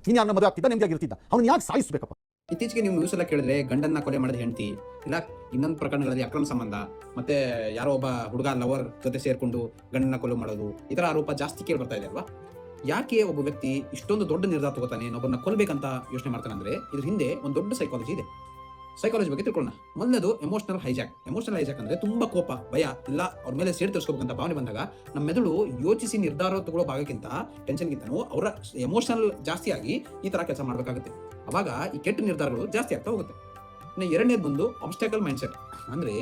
ನೀನು ಯಾರನ್ನ ಮದುವೆ ಆಗ್ತಿದ್ದ ನೆಮ್ಮದಿಯಾಗಿರ್ತಿದ್ದ, ಅವ್ನು ಯಾಕೆ ಸಾಯಿಸ್ಬೇಕಪ್ಪ? ಇತ್ತೀಚೆಗೆ ನೀವು ನ್ಯೂಸ್ ಎಲ್ಲ ಕೇಳಿದ್ರೆ ಗಂಡನ್ನ ಕೊಲೆ ಮಾಡಿದ ಹೆಂಡತಿ, ಇಲ್ಲ ಇನ್ನೊಂದು ಪ್ರಕರಣಗಳಲ್ಲಿ ಅಕ್ರಮ ಸಂಬಂಧ, ಮತ್ತೆ ಯಾರೋ ಒಬ್ಬ ಹುಡುಗ ಲವರ್ ಜೊತೆ ಸೇರ್ಕೊಂಡು ಗಂಡನ್ನ ಕೊಲೆ ಮಾಡೋದು, ಈ ತರ ಆರೋಪ ಜಾಸ್ತಿ ಕೇಳಿ ಬರ್ತಾ ಇದೆ ಅಲ್ವಾ? ಯಾಕೆ ಒಬ್ಬ ವ್ಯಕ್ತಿ ಇಷ್ಟೊಂದು ದೊಡ್ಡ ನಿರ್ಧಾರ ತಗೋತಾನೆ, ಒಬ್ಬರನ್ನ ಕೊಲ್ಬೇಕಂತ ಯೋಚನೆ ಮಾಡ್ತಾನೆ ಅಂದ್ರೆ ಇದ್ರ ಹಿಂದೆ ಒಂದು ದೊಡ್ಡ ಸೈಕಾಲಜಿ ಇದೆ. ಸೈಕಾಲಜಿ ಬಗ್ಗೆ ತಿಳ್ಕೊಳ್ಳೋಣ. ಮೊದಲನೇದು ಎಮೋಷನಲ್ ಹೈಜಾಕ್. ಎಮೋಷನಲ್ ಹೈಜಾಕ್ ಅಂದ್ರೆ ತುಂಬಾ ಕೋಪ, ಭಯ, ಇಲ್ಲ ಅವ್ರ ಮೇಲೆ ಸೇರಿ ತರಿಸ್ಕೋಬೇಕಂತ ಭಾವನೆ ಬಂದಾಗ ನಮ್ಮ ಮೆದುಳು ಯೋಚಿಸಿ ನಿರ್ಧಾರ ತಗೊಳ್ಳೋ ಭಾಗಕ್ಕಿಂತ ಟೆನ್ಷನ್ಗಿಂತನೂ ಅವರ ಎಮೋಷನಲ್ ಜಾಸ್ತಿ ಆಗಿ ಈ ತರ ಕೆಲಸ ಮಾಡಬೇಕಾಗುತ್ತೆ. ಅವಾಗ ಈ ಕೆಟ್ಟ ನಿರ್ಧಾರಗಳು ಜಾಸ್ತಿ ಆಗ್ತಾ ಹೋಗುತ್ತೆ. ಇನ್ನು ಎರಡನೇದು ಬಂದು ಆಬ್ಸ್ಟಾಕಲ್ ಮೈಂಡ್ಸೆಟ್. ಅಂದ್ರೆ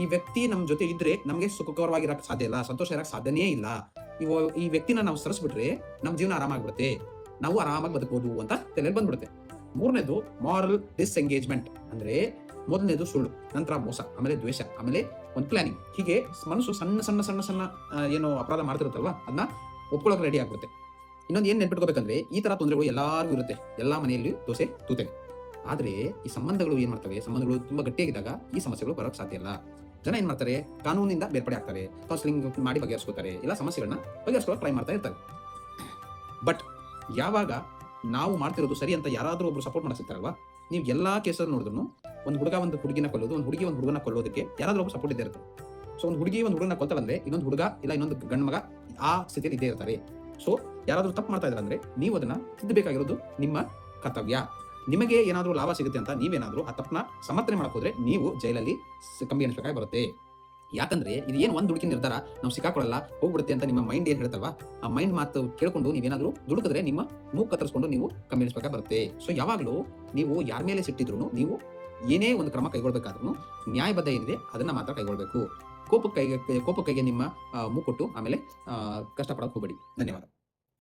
ಈ ವ್ಯಕ್ತಿ ನಮ್ಮ ಜೊತೆ ಇದ್ರೆ ನಮಗೆ ಸುಖಕರವಾಗಿರಕ್ಕೆ ಸಾಧ್ಯ ಇಲ್ಲ, ಸಂತೋಷ ಇರಕ್ಕೆ ಸಾಧ್ಯನೇ ಇಲ್ಲ, ಈ ವ್ಯಕ್ತಿನ ನಾವು ಸರಿಸ್ಬಿಟ್ರೆ ನಮ್ಮ ಜೀವನ ಆರಾಮಾಗ್ಬಿಡುತ್ತೆ, ನಾವು ಆರಾಮಾಗಿ ಬದುಕಬಹುದು ಅಂತ ತಲೆಯಲ್ಲಿ ಬಂದ್ಬಿಡುತ್ತೆ. ಮೂರನೇದು ಮಾರಲ್ ಡಿಸ್ಎಂಗೇಜ್ಮೆಂಟ್. ಅಂದ್ರೆ ಮೊದಲನೇದು ಸುಳ್ಳು, ನಂತರ ಮೋಸ, ಆಮೇಲೆ ದ್ವೇಷ, ಆಮೇಲೆ ಒಂದು ಪ್ಲಾನಿಂಗ್. ಹೀಗೆ ಮನಸ್ಸು ಸಣ್ಣ ಸಣ್ಣ ಸಣ್ಣ ಸಣ್ಣ ಏನು ಅಪರಾಧ ಮಾಡ್ತಿರುತ್ತಲ್ವಾ ಅದನ್ನ ಒಪ್ಕೊಳ್ಳೋಕೆ ರೆಡಿ ಆಗ್ಬಿಡುತ್ತೆ. ಇನ್ನೊಂದು ಏನ್ ನೆನ್ಪಿಟ್ಕೋಬೇಕಂದ್ರೆ ಈ ತರ ತೊಂದರೆಗಳು ಎಲ್ಲರಿಗೂ ಇರುತ್ತೆ, ಎಲ್ಲಾ ಮನೆಯಲ್ಲಿ ದೋಸೆ ತೂತೆ. ಆದ್ರೆ ಈ ಸಂಬಂಧಗಳು ಏನ್ ಮಾಡ್ತವೆ, ಸಂಬಂಧಗಳು ತುಂಬಾ ಗಟ್ಟಿಯಾಗಿದ್ದಾಗ ಈ ಸಮಸ್ಯೆಗಳು ಬರೋಕ್ ಸಾಧ್ಯ ಇಲ್ಲ. ಜನ ಏನ್ ಮಾಡ್ತಾರೆ, ಕಾನೂನಿಂದ ಬೇರ್ಪಡೆ ಆಗ್ತಾರೆ, ಕೌನ್ಸಿಲಿಂಗ್ ಮಾಡಿ ಬಗೆಹರಿಸ್ಕೋತಾರೆ, ಇಲ್ಲ ಸಮಸ್ಯೆಗಳನ್ನ ಬಗೆಹರಿಸ್ಕೊಳ್ಳೋಕೆ ಟ್ರೈ ಮಾಡ್ತಾ ಇರ್ತಾರೆ. ಬಟ್ ಯಾವಾಗ ನಾವು ಮಾಡ್ತಿರೋದು ಸರಿ ಅಂತ ಯಾರಾದ್ರೂ ಒಬ್ರು ಸಪೋರ್ಟ್ ಮಾಡಿರ್ತಾರಲ್ವಾ, ನೀವು ಎಲ್ಲಾ ಕೇಸಲ್ಲಿ ನೋಡಿದ್ರು ಒಂದು ಹುಡುಗ ಒಂದು ಹುಡುಗಿನ ಕೊಲ್ಲೋದು, ಒಂದು ಹುಡುಗಿ ಒಂದು ಹುಡುಗನ ಕೊಲ್ಲೋದಕ್ಕೆ ಯಾರಾದ್ರೂ ಒಬ್ರು ಸಪೋರ್ಟ್ ಇದ್ದೇ ಇರುತ್ತೆ. ಸೊ ಒಂದು ಹುಡುಗಿ ಒಂದು ಹುಡುಗನ ಕೊಲ್ತಾಳಂದ್ರೆ ಇನ್ನೊಂದು ಹುಡುಗ ಇಲ್ಲ ಇನ್ನೊಂದು ಗಂಡು ಮಗ ಆ ಸ್ಥಿತಿಯಲ್ಲಿ ಇದ್ದೇ ಇರ್ತಾರೆ. ಸೊ ಯಾರಾದ್ರೂ ತಪ್ಪು ಮಾಡ್ತಾ ಇದ್ದಾರೆ ಅಂದ್ರೆ ನೀವು ಅದನ್ನ ತಿದ್ದಬೇಕಾಗಿರೋದು ನಿಮ್ಮ ಕರ್ತವ್ಯ. ನಿಮಗೆ ಏನಾದ್ರೂ ಲಾಭ ಸಿಗುತ್ತೆ ಅಂತ ನೀವೇನಾದ್ರೂ ಆ ತಪ್ಪನ್ನ ಸಮರ್ಥನೆ ಮಾಡಕ್ ಹೋದ್ರೆ ನೀವು ಜೈಲಲ್ಲಿ ಕಂಬಿ ಎಣಿಸ್ಬೇಕಾಗಿ ಬರುತ್ತೆ. ಯಾಕಂದ್ರೆ ಇದು ಏನು ಒಂದು ದುಡುಕಿನ ನಿರ್ಧಾರ ನಾವು ಸಿಕ್ಕಾಕೊಳ್ಳಲ್ಲ ಹೋಗ್ಬಿಡುತ್ತೆ ಅಂತ ನಿಮ್ಮ ಮೈಂಡ್ ಏನ್ ಹೇಳ್ತಲ್ವಾ, ಆ ಮೈಂಡ್ ಮಾತು ಕೇಳ್ಕೊಂಡು ನೀವೇನಾದ್ರೂ ದುಡುಕಿದ್ರೆ ನಿಮ್ಮ ಮೂಗ್ ಕತ್ತರಿಸ್ಕೊಂಡು ನೀವು ಕಂಬಿ ಎಣಿಸ್ಬೇಕಾಗಿ ಬರುತ್ತೆ. ಸೊ ಯಾವಾಗಲೂ ನೀವು ಯಾರ ಮೇಲೆ ಸಿಟ್ಟಿದ್ರು ನೀವು ಏನೇ ಒಂದು ಕ್ರಮ ಕೈಗೊಳ್ಬೇಕಾದ್ರೂ ನ್ಯಾಯಬದ್ಧ ಏನಿದೆ ಅದನ್ನ ಮಾತ್ರ ಕೈಗೊಳ್ಬೇಕು. ಕೋಪಕ್ಕೆ ನಿಮ್ಮ ಮೂಗ್ ಕೊಟ್ಟು ಆಮೇಲೆ ಕಷ್ಟಪಡೋಕೆ ಹೋಗಬೇಡಿ. ಧನ್ಯವಾದ.